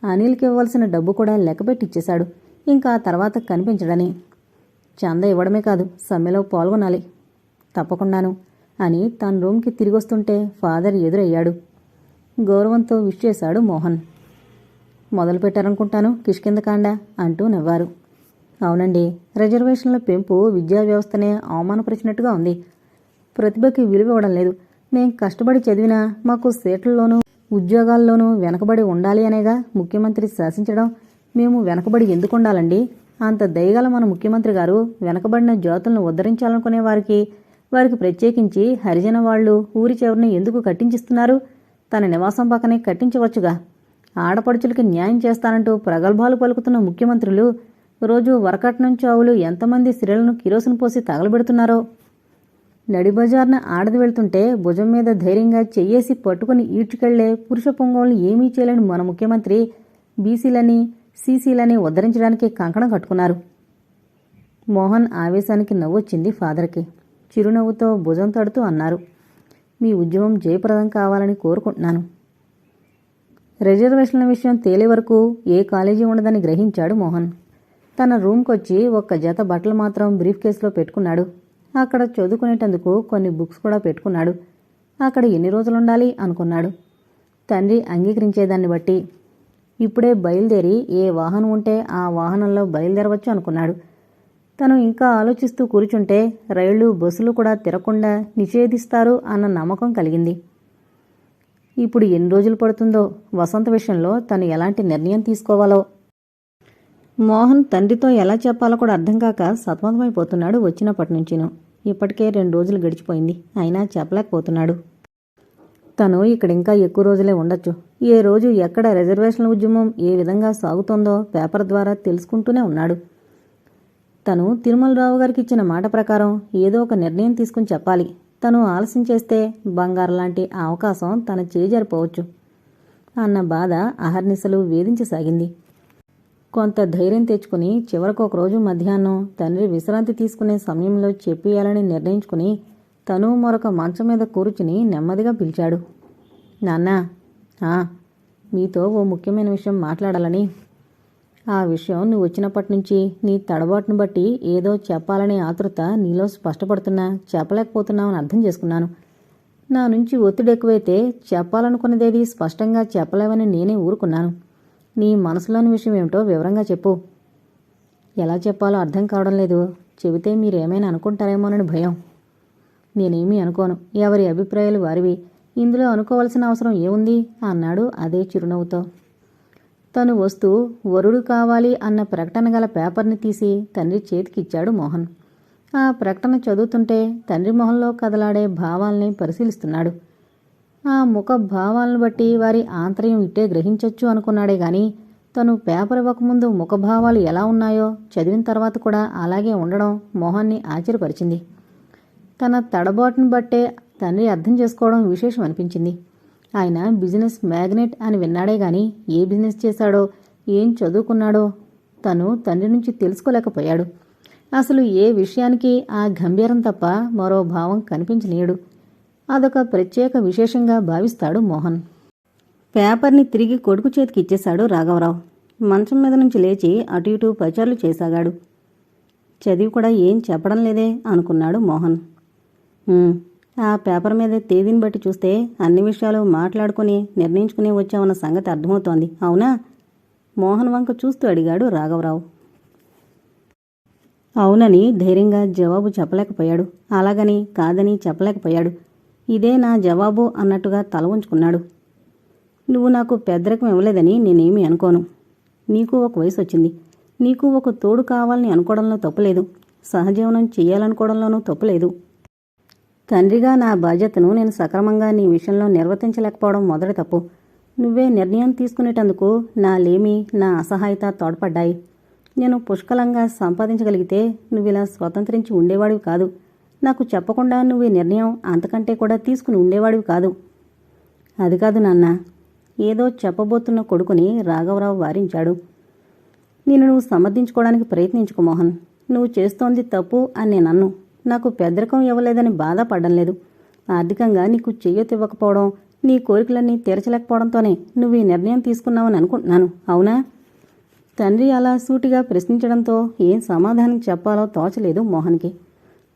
అనిల్కి ఇవ్వాల్సిన డబ్బు కూడా లెక్కపెట్టిచ్చేశాడు. ఇంకా తర్వాత కనిపించడని. చందా ఇవ్వడమే కాదు, సమ్మెలో పాల్గొనాలి. తప్పకుండాను అని తన రూమ్కి తిరిగొస్తుంటే ఫాదర్ ఎదురయ్యాడు. గౌరవంతో విష్ చేశాడు మోహన్. మొదలుపెట్టారనుకుంటాను కిష్కిందకాండ అంటూ నవ్వారు. అవునండి, రిజర్వేషన్ల పెంపు విద్యా వ్యవస్థనే అవమానపరిచినట్టుగా ఉంది. ప్రతిభకి విలువ ఇవ్వడం లేదు. మేం కష్టపడి చదివినా మాకు సీట్లలోనూ ఉద్యోగాల్లోనూ వెనకబడి ఉండాలి అనేగా ముఖ్యమంత్రి శాసించడం. మేము వెనకబడి ఎందుకు ఉండాలండి? అంత దయగల మన ముఖ్యమంత్రి గారు వెనకబడిన జాతులను ఉద్ధరించాలనుకునే వారికి ప్రత్యేకించి హరిజన వాళ్ళు ఊరి చివరిని ఎందుకు కట్టించిస్తున్నారు? తన నివాసం పక్కనే కట్టించవచ్చుగా. ఆడపడుచులకి న్యాయం చేస్తానంటూ ప్రగల్భాలు పలుకుతున్న ముఖ్యమంత్రులు రోజు వరకట్నం చావులు ఎంతమంది స్త్రీలను కిరోసిన్ పోసి తగలబెడుతున్నారో. నడిబజార్న ఆడది వెళ్తుంటే భుజం మీద ధైర్యంగా చెయ్యేసి పట్టుకుని ఈడ్చుకెళ్లే పురుష పొంగోల్ని ఏమీ చేయలేని మన ముఖ్యమంత్రి బీసీలని సీసీలని ఉద్ధరించడానికి కంకణం కట్టుకున్నారు. మోహన్ ఆవేశానికి నవ్వొచ్చింది ఫాదర్కి. చిరునవ్వుతో భుజం తడుతూ అన్నారు, మీ ఉద్యమం జయప్రదం కావాలని కోరుకుంటున్నాను. రిజర్వేషన్ల విషయం తేలే వరకు ఏ కాలేజీ ఉండదని గ్రహించాడు మోహన్. తన రూమ్కొచ్చి ఒక్క జత బట్టలు మాత్రం బ్రీఫ్ కేసులో పెట్టుకున్నాడు. అక్కడ చదువుకునేటందుకు కొన్ని బుక్స్ కూడా పెట్టుకున్నాడు. అక్కడ ఎన్ని రోజులుండాలి అనుకున్నాడు. తండ్రి అంగీకరించేదాన్ని బట్టి ఇప్పుడే బయలుదేరి ఏ వాహనం ఉంటే ఆ వాహనంలో బయలుదేరవచ్చు అనుకున్నాడు. తను ఇంకా ఆలోచిస్తూ కూర్చుంటే రైళ్లు బస్సులు కూడా తిరగకుండా నిషేధిస్తారు అన్న నమ్మకం కలిగింది. ఇప్పుడు ఎన్ని రోజులు పడుతుందో వసంత విషయంలో తను ఎలాంటి నిర్ణయం తీసుకోవాలో. మోహన్ తండ్రితో ఎలా చెప్పాలో కూడా అర్థం కాక సతమతమైపోతున్నాడు వచ్చినప్పటి నుంచిను. ఇప్పటికే 2 రోజులు గడిచిపోయింది, అయినా చెప్పలేకపోతున్నాడు. తను ఇక్కడింకా ఎక్కువ రోజులే ఉండొచ్చు. ఏ రోజు ఎక్కడ రిజర్వేషన్ల ఉద్యమం ఏ విధంగా సాగుతోందో పేపర్ ద్వారా తెలుసుకుంటూనే ఉన్నాడు. తను తిరుమలరావు గారికి ఇచ్చిన మాట ప్రకారం ఏదో ఒక నిర్ణయం తీసుకుని చెప్పాలి. తను ఆలస్యం చేస్తే బంగారం లాంటి ఆ అవకాశం తన చేజారిపోవచ్చు అన్న బాధ అహర్నిశలు వేధించసాగింది. కొంత ధైర్యం తెచ్చుకుని చివరకు ఒకరోజు మధ్యాహ్నం తండ్రి విశ్రాంతి తీసుకునే సమయంలో చెప్పేయాలని నిర్ణయించుకుని తను మరొక మంచం మీద కూర్చుని నెమ్మదిగా పిలిచాడు. నాన్నా, మీతో ఓ ముఖ్యమైన విషయం మాట్లాడాలని. ఆ విషయం నువ్వు వచ్చినప్పటి నుంచి నీ తడబాటును బట్టి ఏదో చెప్పాలనే ఆతృత నీలో స్పష్టపడుతున్నా చెప్పలేకపోతున్నావని అర్థం చేసుకున్నాను. నా నుంచి ఒత్తిడి ఎక్కువైతే చెప్పాలనుకున్నదేది స్పష్టంగా చెప్పలేవని నేనే ఊరుకున్నాను. నీ మనసులోని విషయం ఏమిటో వివరంగా చెప్పు. ఎలా చెప్పాలో అర్థం కావడం లేదు. చెబితే మీరేమైనా అనుకుంటారేమోనని భయం. నేనేమీ అనుకోను. ఎవరి అభిప్రాయాలు వారివి. ఇందులో అనుకోవలసిన అవసరం ఏముంది అన్నాడు అదే చిరునవ్వుతో. తను వస్తూ వరుడు కావాలి అన్న ప్రకటన గల పేపర్ని తీసి తండ్రి చేతికిచ్చాడు మోహన్. ఆ ప్రకటన చదువుతుంటే తండ్రి మొహంలో కదలాడే భావాల్ని పరిశీలిస్తున్నాడు. ఆ ముఖ భావాలను బట్టి వారి ఆంతర్యం ఇట్టే గ్రహించొచ్చు అనుకున్నాడే గాని తను పేపర్ ఇవ్వకముందు ముఖభావాలు ఎలా ఉన్నాయో చదివిన తర్వాత కూడా అలాగే ఉండడం మోహన్ని ఆశ్చర్యపరిచింది. తన తడబాటును బట్టే తండ్రి అర్థం చేసుకోవడం విశేషం అనిపించింది. ఆయన బిజినెస్ మ్యాగ్నెట్ అని విన్నాడే గాని ఏ బిజినెస్ చేశాడో ఏం చదువుకున్నాడో తను తండ్రి నుంచి తెలుసుకోలేకపోయాడు. అసలు ఏ విషయానికి ఆ గంభీరం తప్ప మరో భావం కనిపించనీయడు. అదొక ప్రత్యేక విశేషంగా భావిస్తాడు మోహన్. పేపర్ని తిరిగి కొడుకు చేతికి ఇచ్చేశాడు రాఘవరావు. మంచం మీద నుంచి లేచి అటు ఇటు పచారులు చేసాగాడు. చదివి కూడా ఏం చెప్పడం లేదే అనుకున్నాడు మోహన్. ఆ పేపర్ మీద తేదీని బట్టి చూస్తే అన్ని విషయాలు మాట్లాడుకుని నిర్ణయించుకుని వచ్చామన్న సంగతి అర్థమవుతోంది, అవునా? మోహన్ వంక చూస్తూ అడిగాడు రాఘవరావు. అవునని ధైర్యంగా జవాబు చెప్పలేకపోయాడు. అలాగని కాదని చెప్పలేకపోయాడు. ఇదే నా జవాబు అన్నట్టుగా తల ఉంచుకున్నాడు. నువ్వు నాకు పెద్దరికం ఇవ్వలేదని నేనేమీ అనుకోను. నీకు ఒక వయసు వచ్చింది. నీకు ఒక తోడు కావాలని అనుకోవడంలో తప్పులేదు. సహజీవనం చెయ్యాలనుకోవడంలోనూ తప్పులేదు. తండ్రిగా నా బాధ్యతను నేను సక్రమంగా నీ విషయంలో నిర్వర్తించలేకపోవడం మొదటి తప్పు. నువ్వే నిర్ణయం తీసుకునేటందుకు నా లేమి, నా అసహాయత తోడ్పడ్డాయి. నేను పుష్కలంగా సంపాదించగలిగితే నువ్విలా స్వతంత్రించి ఉండేవాడివి కాదు. నాకు చెప్పకుండా నువ్వు ఈ నిర్ణయం అంతకంటే కూడా తీసుకుని ఉండేవాడివి కాదు. అది కాదు నాన్న, ఏదో చెప్పబోతున్న కొడుకుని రాఘవరావు వారించాడు. నువ్వు సమర్థించుకోవడానికి ప్రయత్నించుకో మోహన్. నువ్వు చేస్తోంది తప్పు అని నేనన్ను. నాకు పెద్దరికం ఇవ్వలేదని బాధపడడం లేదు. ఆర్థికంగా నీకు చెయ్యొత్తివ్వకపోవడం, నీ కోరికలన్నీ తీర్చలేకపోవడంతోనే నువ్వు ఈ నిర్ణయం తీసుకున్నావని అనుకుంటున్నాను, అవునా? తండ్రి అలా సూటిగా ప్రశ్నించడంతో ఏం సమాధానం చెప్పాలో తోచలేదు మోహన్కి.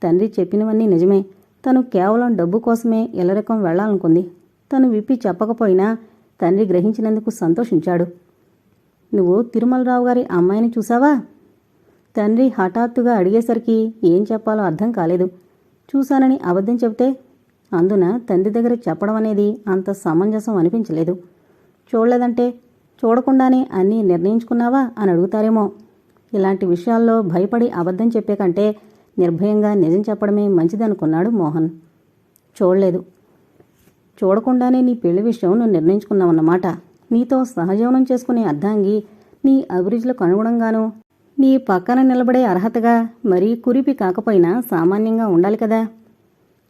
తండ్రి చెప్పినవన్నీ నిజమే. తను కేవలం డబ్బు కోసమే ఇల్లరికం వెళ్లాలనుకుంది. తను విప్పి చెప్పకపోయినా తండ్రి గ్రహించినందుకు సంతోషించాడు. నువ్వు తిరుమలరావు గారి అమ్మాయిని చూసావా? తండ్రి హఠాత్తుగా అడిగేసరికి ఏం చెప్పాలో అర్థం కాలేదు. చూశానని అబద్ధం చెబితే అందున తండ్రి దగ్గర చెప్పడం అనేది అంత సమంజసం అనిపించలేదు. చూడలేదంటే చూడకుండానే అన్నీ నిర్ణయించుకున్నావా అని అడుగుతారేమో. ఇలాంటి విషయాల్లో భయపడి అబద్ధం చెప్పే కంటే నిర్భయంగా నిజం చెప్పడమే మంచిదనుకున్నాడు మోహన్. చూడలేదు. చూడకుండానే నీ పెళ్లి విషయం నువ్వు నిర్ణయించుకున్నావన్నమాట. నీతో సహజీవనం చేసుకునే అర్ధాంగి నీ అభిరుచులకు అనుగుణంగానూ నీ పక్కన నిలబడే అర్హతగా మరీ కురిపి కాకపోయినా సామాన్యంగా ఉండాలి కదా.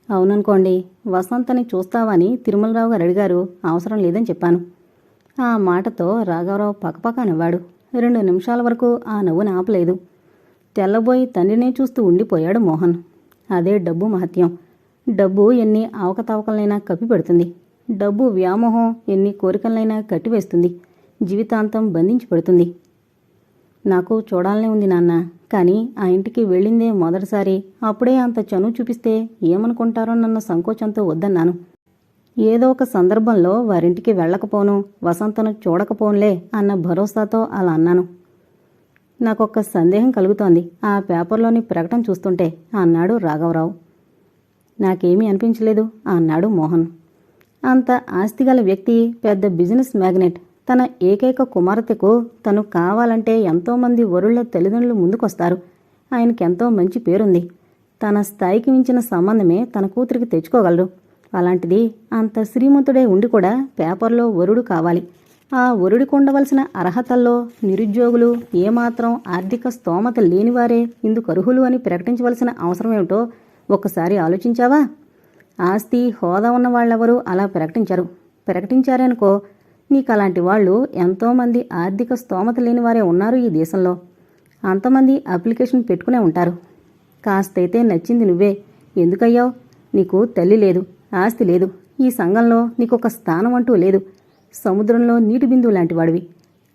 అవుననుకోండి. వసంతని చూస్తావని తిరుమలరావు గారు అడిగారు. అవసరం లేదని చెప్పాను. ఆ మాటతో రాఘవరావు పక్కపక్క నవ్వాడు. 2 నిమిషాల వరకు ఆ నవ్వును ఆపలేదు. తెల్లబోయి తండ్రినే చూస్తూ ఉండిపోయాడు మోహన్. అదే డబ్బు మహత్యం. డబ్బు ఎన్ని అవకతవకలనైనా కప్పిపెడుతుంది. డబ్బు వ్యామోహం ఎన్ని కోరికలనైనా కట్టివేస్తుంది. జీవితాంతం బంధించి పెడుతుంది. నాకు చూడాలనే ఉంది నాన్న. కానీ ఆ ఇంటికి వెళ్ళిందే మొదటిసారి. అప్పుడే అంత చనువు చూపిస్తే ఏమనుకుంటారోనన్న సంకోచంతో వద్దన్నాను. ఏదో ఒక సందర్భంలో వారింటికి వెళ్ళకపోను, వసంతను చూడకపోనులే అన్న భరోసాతో అలా అన్నాను. నాకొక్క సందేహం కలుగుతోంది ఆ పేపర్లోని ప్రకటన చూస్తుంటే అన్నాడు రాఘవరావు. నాకేమీ అనిపించలేదు అన్నాడు మోహన్. అంత ఆస్తిగల వ్యక్తి, పెద్ద బిజినెస్ మ్యాగ్నెట్, తన ఏకైక కుమార్తెకు తను కావాలంటే ఎంతోమంది వరుళ్ల తల్లిదండ్రులు ముందుకొస్తారు. ఆయనకెంతో మంచి పేరుంది. తన స్థాయికి మించిన సంబంధమే తన కూతురికి తెచ్చుకోగలరు. అలాంటిది అంత శ్రీమంతుడే ఉండి కూడా పేపర్లో వరుడు కావాలి. ఆ వరుడికి ఉండవలసిన అర్హతల్లో నిరుద్యోగులు, ఏమాత్రం ఆర్థిక స్తోమత లేనివారే ఇందుకు అర్హులు అని ప్రకటించవలసిన అవసరమేమిటో ఒక్కసారి ఆలోచించావా? ఆస్తి, హోదా ఉన్న వాళ్ళెవరూ అలా ప్రకటించరు. ప్రకటించారనుకో, నీకలాంటి వాళ్ళు ఎంతోమంది ఆర్థిక స్తోమత లేనివారే ఉన్నారు ఈ దేశంలో. అంతమంది అప్లికేషన్ పెట్టుకునే ఉంటారు. కాస్తైతే నచ్చింది నువ్వే. ఎందుకయ్యావు? నీకు తల్లి లేదు, ఆస్తి లేదు. ఈ సంఘంలో నీకొక స్థానం అంటూ లేదు. సముద్రంలో నీటి బిందువు లాంటి వాడివి.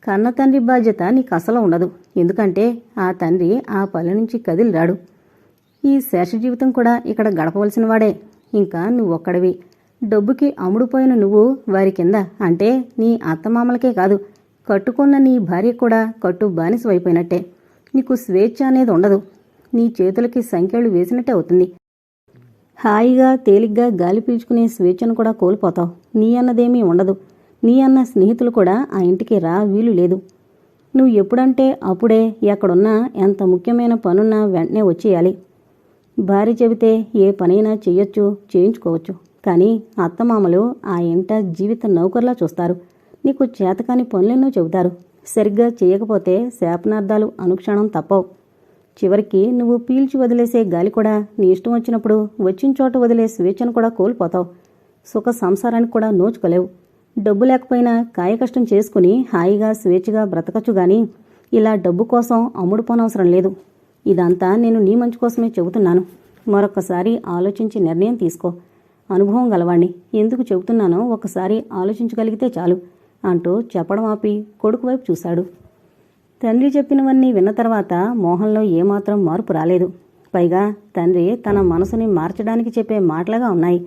కన్న తండ్రి బాధ్యత నీకు అసలు ఉండదు. ఎందుకంటే ఆ తండ్రి ఆ పల్లె నుంచి కదిలిరాడు. ఈ శేష జీవితం కూడా ఇక్కడ గడపవలసిన వాడే. ఇంకా నువ్వొక్కడివి. డబ్బుకి అమ్ముడుపోయిన నువ్వు వారి కింద, అంటే నీ అత్తమామలకే కాదు, కట్టుకున్న నీ భార్య కూడా కట్టు బానిసవైపోయినట్టే. నీకు స్వేచ్ఛ అనేది ఉండదు. నీ చేతులకి సంఖ్యలు వేసినట్టే అవుతుంది. హాయిగా తేలిగ్గా గాలి పీల్చుకునే స్వేచ్ఛను కూడా కోల్పోతావు. నీ అన్నదేమీ ఉండదు. నీ అన్న స్నేహితులు కూడా ఆ ఇంటికి రా వీలు లేదు. నువ్వు ఎప్పుడంటే అప్పుడే, ఎక్కడున్నా, ఎంత ముఖ్యమైన పనున్నా వెంటనే వచ్చేయాలి. భార్య చెబితే ఏ పనైనా చెయ్యొచ్చు, చేయించుకోవచ్చు. కానీ అత్తమామలు ఆ ఇంట జీవిత నౌకర్లా చూస్తారు. నీకు చేతకాని పనులెన్నో చెబుతారు. సరిగ్గా చేయకపోతే శాపనార్థాలు అనుక్షణం తప్పవు. చివరికి నువ్వు పీల్చి వదిలేసే గాలి కూడా నీ ఇష్టం వచ్చినప్పుడు వచ్చిన చోట వదిలే స్వేచ్ఛను కూడా కోల్పోతావు. సుఖ సంసారానికి కూడా నోచుకోలేవు. డబ్బు లేకపోయినా కాయకష్టం చేసుకుని హాయిగా స్వేచ్ఛగా బ్రతకచ్చు గాని ఇలా డబ్బు కోసం అమ్ముడు పోనవసరం లేదు. ఇదంతా నేను నీ మంచి కోసమే చెబుతున్నాను. మరొక్కసారి ఆలోచించి నిర్ణయం తీసుకో. అనుభవం గలవాణ్ణి. ఎందుకు చెబుతున్నానో ఒకసారి ఆలోచించగలిగితే చాలు అంటూ చెప్పడం ఆపి కొడుకు వైపు చూశాడు. తండ్రి చెప్పినవన్నీ విన్న తర్వాత మోహన్లో ఏమాత్రం మార్పు రాలేదు. పైగా తండ్రి తన మనసుని మార్చడానికి చెప్పే మాటలుగా ఉన్నాయి.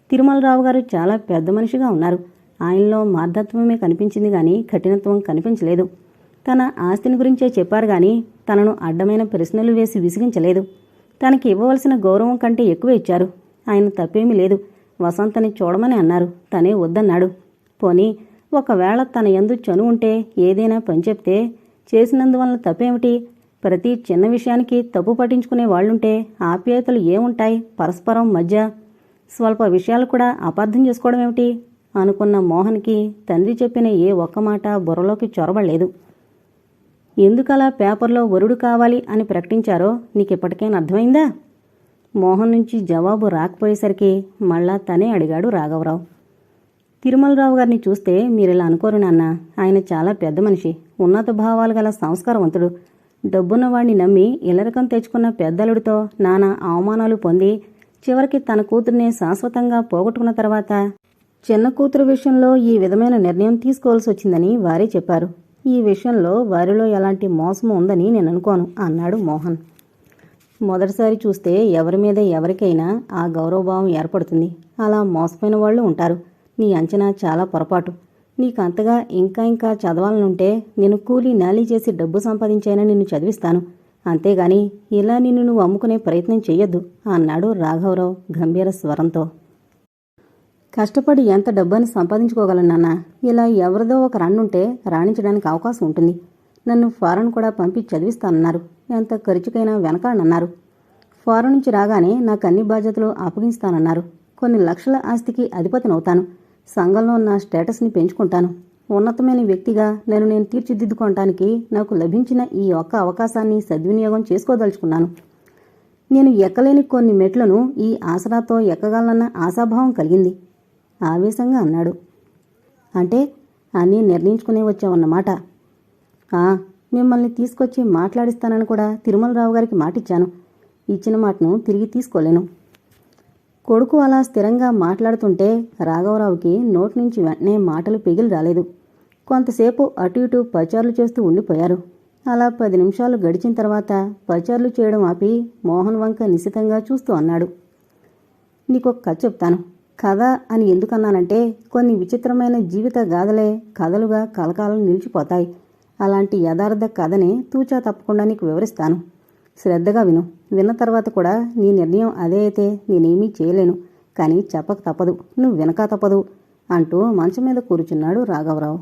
తిరుమలరావు గారు చాలా పెద్ద మనిషిగా ఉన్నారు. ఆయనలో మార్ధత్వమే కనిపించింది గాని కఠినత్వం కనిపించలేదు. తన ఆస్తిని గురించే చెప్పారు గాని తనను అడ్డమైన ప్రశ్నలు వేసి విసిగించలేదు. తనకి ఇవ్వవలసిన గౌరవం కంటే ఎక్కువ ఇచ్చారు. ఆయన తప్పేమీ లేదు. వసంతని చూడమని అన్నారు. తనే వద్దన్నాడు. పోనీ ఒకవేళ తన యందు చనువు ఉంటే ఏదైనా పని చెప్తే చేసినందువలన తప్పేమిటి? ప్రతి చిన్న విషయానికి తప్పు పట్టించుకునే వాళ్ళుంటే ఆప్యాయతలు ఏముంటాయి పరస్పరం మధ్య? స్వల్ప విషయాలు కూడా అపార్థం చేసుకోవడం ఏమిటి అనుకున్న మోహన్కి తండ్రి చెప్పిన ఏ ఒక్క మాట బుర్రలోకి చొరబడలేదు. ఎందుకలా పేపర్లో వరుడు కావాలి అని ప్రకటించారో నీకిప్పటికైనా అర్థమైందా? మోహన్ నుంచి జవాబు రాకపోయేసరికి మళ్ళా తనే అడిగాడు రాఘవరావు. తిరుమలరావు గారిని చూస్తే మీరిలా అనుకోరు నాన్న. ఆయన చాలా పెద్ద మనిషి, ఉన్నత భావాలు గల సంస్కారవంతుడు. డబ్బున్నవాణ్ణి నమ్మి ఇల్లరకం తెచ్చుకున్న పెద్దలుడితో నానా అవమానాలు పొంది చివరికి తన కూతుర్నే శాశ్వతంగా పోగొట్టుకున్న తర్వాత చిన్న కూతురు విషయంలో ఈ విధమైన నిర్ణయం తీసుకోవాల్సి వచ్చిందని వారే చెప్పారు. ఈ విషయంలో వారిలో ఎలాంటి మోసము ఉందని నేను అనుకోను అన్నాడు మోహన్. మొదటిసారి చూస్తే ఎవరి మీద ఎవరికైనా ఆ గౌరవభావం ఏర్పడుతుంది. అలా మోసపోయిన వాళ్ళు ఉంటారు. నీ అంచనా చాలా పొరపాటు. నీకంతగా ఇంకా చదవాలనుంటే నేను కూలీ నాలీ చేసి డబ్బు సంపాదించైనా నిన్ను చదివిస్తాను. అంతేగాని ఇలా నిన్ను నువ్వు అమ్ముకునే ప్రయత్నం చెయ్యొద్దు అన్నాడు రాఘవరావు గంభీర స్వరంతో. కష్టపడి ఎంత డబ్బని సంపాదించుకోగలనన్నా ఇలా ఎవరిదో ఒక రన్నుంటే రాణించడానికి అవకాశం ఉంటుంది. నన్ను ఫారెన్ కూడా పంపి చదివిస్తానన్నారు. ఎంత ఖర్చుకైనా వెనకాడనన్నారు. ఫారెన్ నుంచి రాగానే నాకు అన్ని బాధ్యతలు అప్పగిస్తానన్నారు. కొన్ని లక్షల ఆస్తికి అధిపతినవుతాను. సంఘంలో నా స్టేటస్ని పెంచుకుంటాను. ఉన్నతమైన వ్యక్తిగా నేను తీర్చిదిద్దుకోవటానికి నాకు లభించిన ఈ ఒక్క అవకాశాన్ని సద్వినియోగం చేసుకోదలుచుకున్నాను. నేను ఎక్కలేని కొన్ని మెట్లను ఈ ఆసరాతో ఎక్కగలనన్న ఆశాభావం కలిగింది ఆవేశంగా అన్నాడు. అంటే అన్నీ నిర్ణయించుకునే వచ్చావన్నమాట. మిమ్మల్ని తీసుకొచ్చి మాట్లాడిస్తానని కూడా తిరుమలరావు గారికి మాటిచ్చాను. ఇచ్చిన మాటను తిరిగి తీసుకోలేను. కొడుకు అలా స్థిరంగా మాట్లాడుతుంటే రాఘవరావుకి నోటి నుంచి వెంటనే మాటలు పిగిలి రాలేదు. కొంతసేపు అటు ఇటు పచారులు చేస్తూ ఉండిపోయారు. అలా 10 నిమిషాలు గడిచిన తర్వాత పచారులు చేయడం ఆపి మోహన్ వంక నిశితంగా చూస్తూ అన్నాడు. నీకొక కథ చెప్తాను. కథ అని ఎందుకన్నానంటే కొన్ని విచిత్రమైన జీవిత గాథలే కథలుగా కలకాలం నిలిచిపోతాయి. అలాంటి యథార్థ కథనే తూచా తప్పకుండా నీకు వివరిస్తాను. శ్రద్ధగా విను. విన్న తర్వాత కూడా నీ నిర్ణయం అదే అయితే నేనేమీ చేయలేను. కానీ చెప్పక తప్పదు, నువ్వు వినక తప్పదు అంటూ మంచం మీద కూర్చున్నాడు రాఘవరావు.